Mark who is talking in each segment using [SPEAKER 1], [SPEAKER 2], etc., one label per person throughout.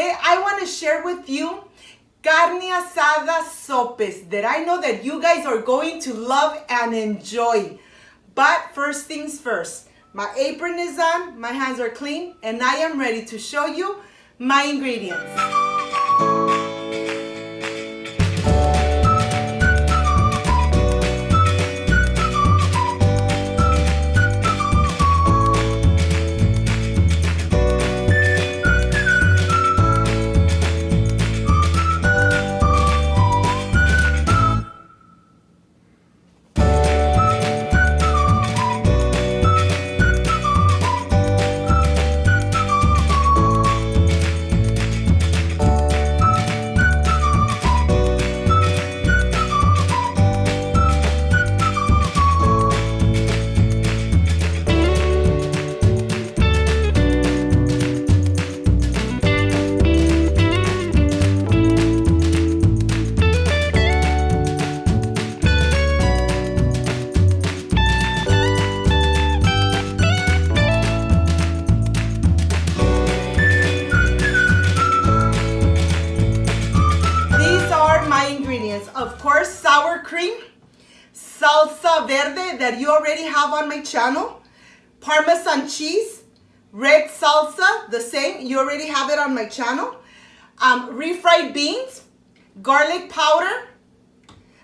[SPEAKER 1] today I want to share with you Carne Asada Sopes that I know that you guys are going to love and enjoy. But first things first, my apron is on, my hands are clean, and I am ready to show you my ingredients. Of course, sour cream, salsa verde that you already have on my channel, Parmesan cheese, red salsa, the same, you already have it on my channel, refried beans, garlic powder,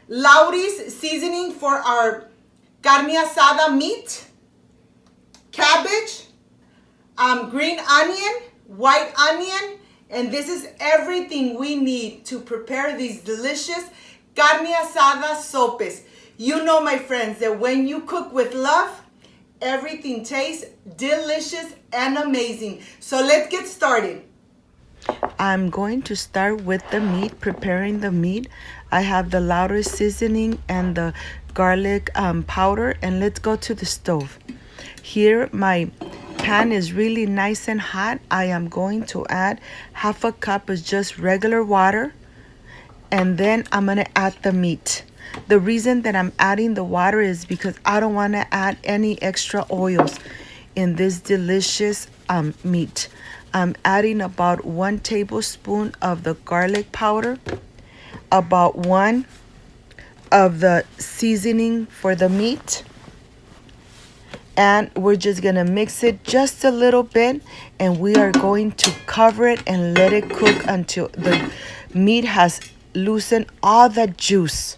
[SPEAKER 1] Laurie's seasoning for our carne asada meat, cabbage, green onion, white onion, and this is everything we need to prepare these delicious Carne Asada Sopes. You know, my friends, that when you cook with love, everything tastes delicious and amazing. So let's get started. I'm going to start with the meat, preparing the meat. I have the Laura seasoning and the garlic powder, and let's go to the stove. Here, my pan is really nice and hot. I am going to add half a cup of just regular water. And then I'm going to add the meat. The reason that I'm adding the water is because I don't want to add any extra oils in this delicious meat. I'm adding about 1 tablespoon of the garlic powder, about 1 of the seasoning for the meat. And we're just going to mix it just a little bit, and we are going to cover it and let it cook until the meat has loosen all that juice.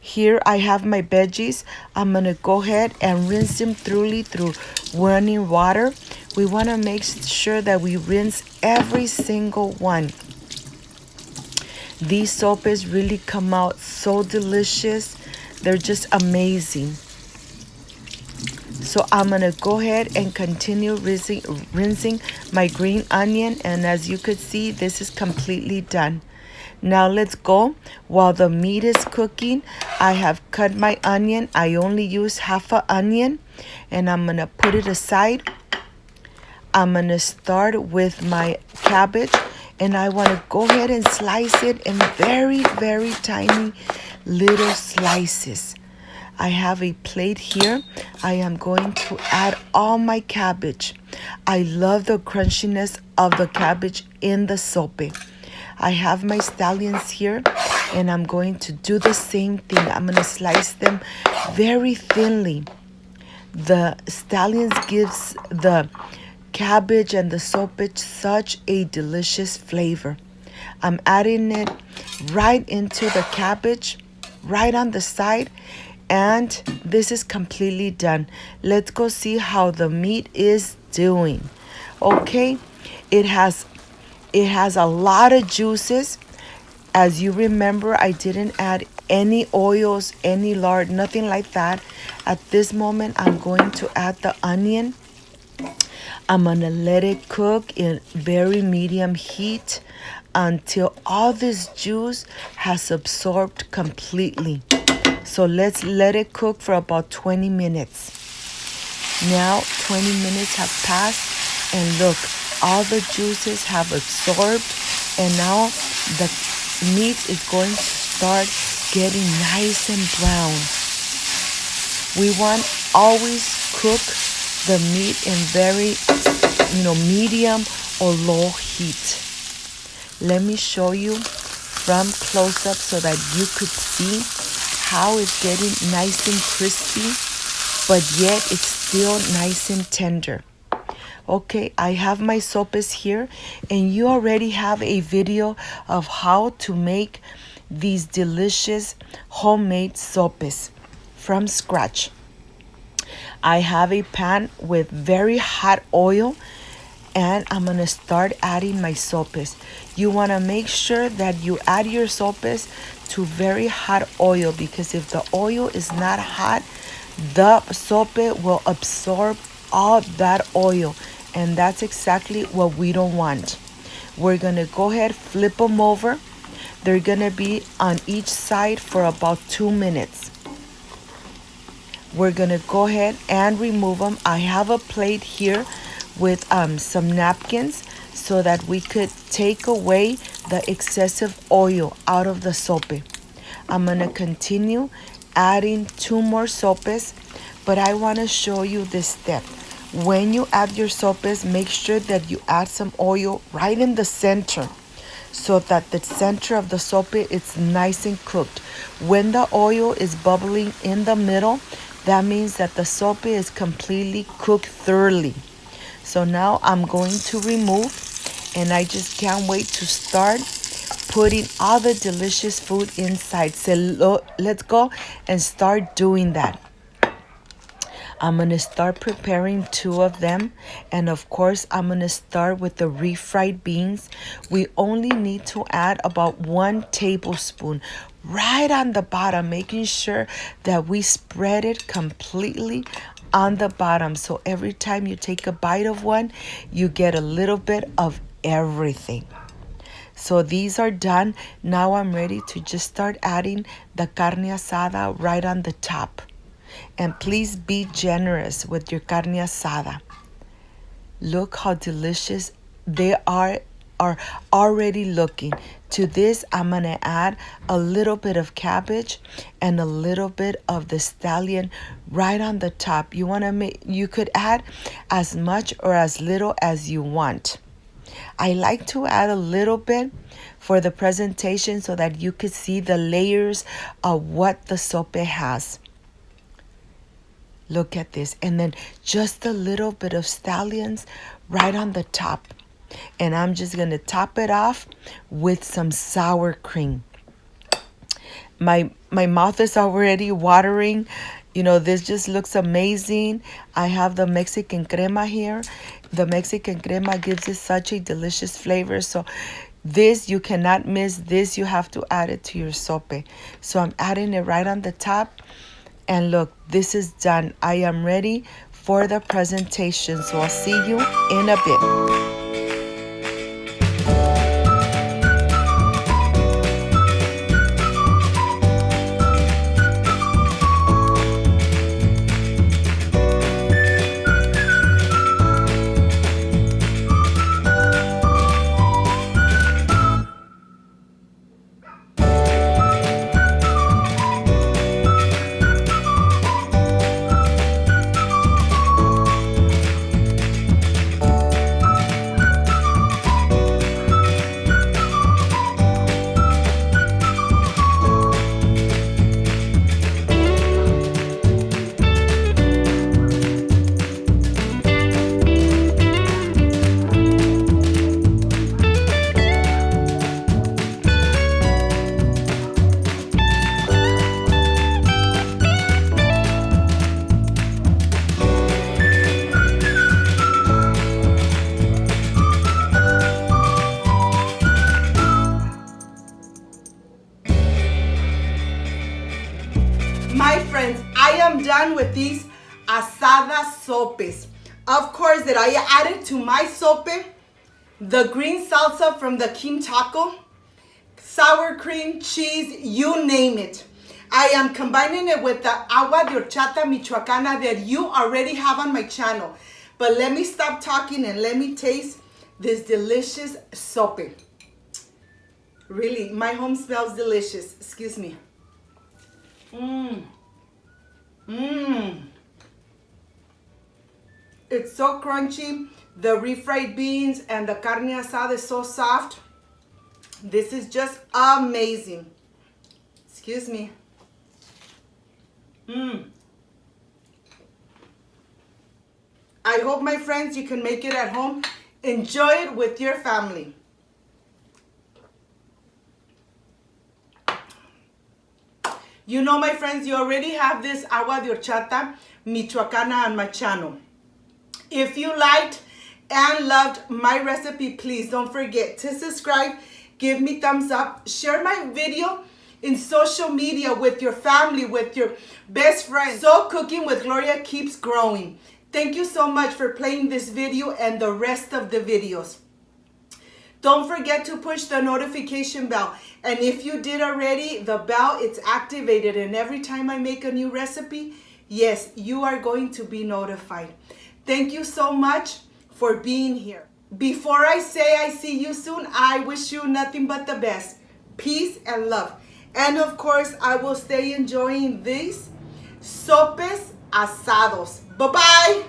[SPEAKER 1] Here I have my veggies. I'm gonna go ahead and rinse them thoroughly through running water. We want to make sure that we rinse every single one. These sopes really come out so delicious. They're just amazing. So I'm gonna go ahead and continue rinsing my green onion, and as you could see, this is completely done. Now let's go. While the meat is cooking, I have cut my onion. I only use half an onion, and I'm gonna put it aside. I'm gonna start with my cabbage, and I want to go ahead and slice it in very, very tiny little slices. I have a plate here. I am going to add all my cabbage. I love the crunchiness of the cabbage in the sope. I have my scallions here, and I'm going to do the same thing. I'm going to slice them very thinly. The scallions gives the cabbage and the sope such a delicious flavor. I'm adding it right into the cabbage, right on the side, and this is completely done. Let's go see how the meat is doing. Okay, it has a lot of juices. As you remember, I didn't add any oils, any lard, nothing like that. At this moment, I'm going to add the onion. I'm going to let it cook in very medium heat until all this juice has absorbed completely. So let's let it cook for about 20 minutes. Now 20 minutes have passed, and look, all the juices have absorbed, and now the meat is going to start getting nice and brown. We want always cook the meat in very, medium or low heat. Let me show you from close up so that you could see how it's getting nice and crispy, but yet it's still nice and tender. Okay, I have my sopes here, and you already have a video of how to make these delicious homemade sopes from scratch. I have a pan with very hot oil, and I'm gonna start adding my sopes. You wanna make sure that you add your sopes to very hot oil, because if the oil is not hot, the sope will absorb all that oil, and that's exactly what we don't want. We're gonna go ahead, flip them over. They're gonna be on each side for about 2 minutes. We're gonna go ahead and remove them. I have a plate here with some napkins so that we could take away the excessive oil out of the sope. I'm gonna continue adding 2 more sopes, but I wanna show you this step. When you add your sopes, make sure that you add some oil right in the center so that the center of the sope is nice and cooked. When the oil is bubbling in the middle, that means that the sope is completely cooked thoroughly. So now I'm going to remove, and I just can't wait to start putting all the delicious food inside. So let's go and start doing that. I'm going to start preparing 2 of them. And of course, I'm going to start with the refried beans. We only need to add about 1 tablespoon right on the bottom, making sure that we spread it completely on the bottom. So every time you take a bite of one, you get a little bit of everything. So these are done. Now I'm ready to just start adding the carne asada right on the top. And please be generous with your carne asada. Look how delicious they are already looking. To this, I'm going to add a little bit of cabbage and a little bit of the scallion right on the top. You could add as much or as little as you want. I like to add a little bit for the presentation so that you could see the layers of what the sope has. Look at this. And then just a little bit of scallions right on the top. And I'm just going to top it off with some sour cream. My mouth is already watering. You know, this just looks amazing. I have the Mexican crema here. The Mexican crema gives it such a delicious flavor. So this, you cannot miss this. You have to add it to your sope. So I'm adding it right on the top. And look, this is done. I am ready for the presentation. So I'll see you in a bit. My friends, I am done with these asada sopes. Of course, that I added to my sope the green salsa from the King Taco, sour cream, cheese, you name it. I am combining it with the agua de horchata michoacana that you already have on my channel. But let me stop talking and let me taste this delicious sope. Really, my home smells delicious. Excuse me. It's so crunchy. The refried beans and the carne asada is so soft. This is just amazing. Excuse me. I hope, my friends, you can make it at home. Enjoy it with your family. You know, my friends, you already have this agua de horchata michoacana on my channel. If you liked and loved my recipe, please don't forget to subscribe, give me thumbs up, share my video in social media with your family, with your best friends, so Cooking with Gloria keeps growing. Thank you so much for playing this video and the rest of the videos. Don't forget to push the notification bell. And if you did already, the bell, it's activated. And every time I make a new recipe, yes, you are going to be notified. Thank you so much for being here. Before I say I see you soon, I wish you nothing but the best. Peace and love. And of course, I will stay enjoying these sopes asados. Bye-bye.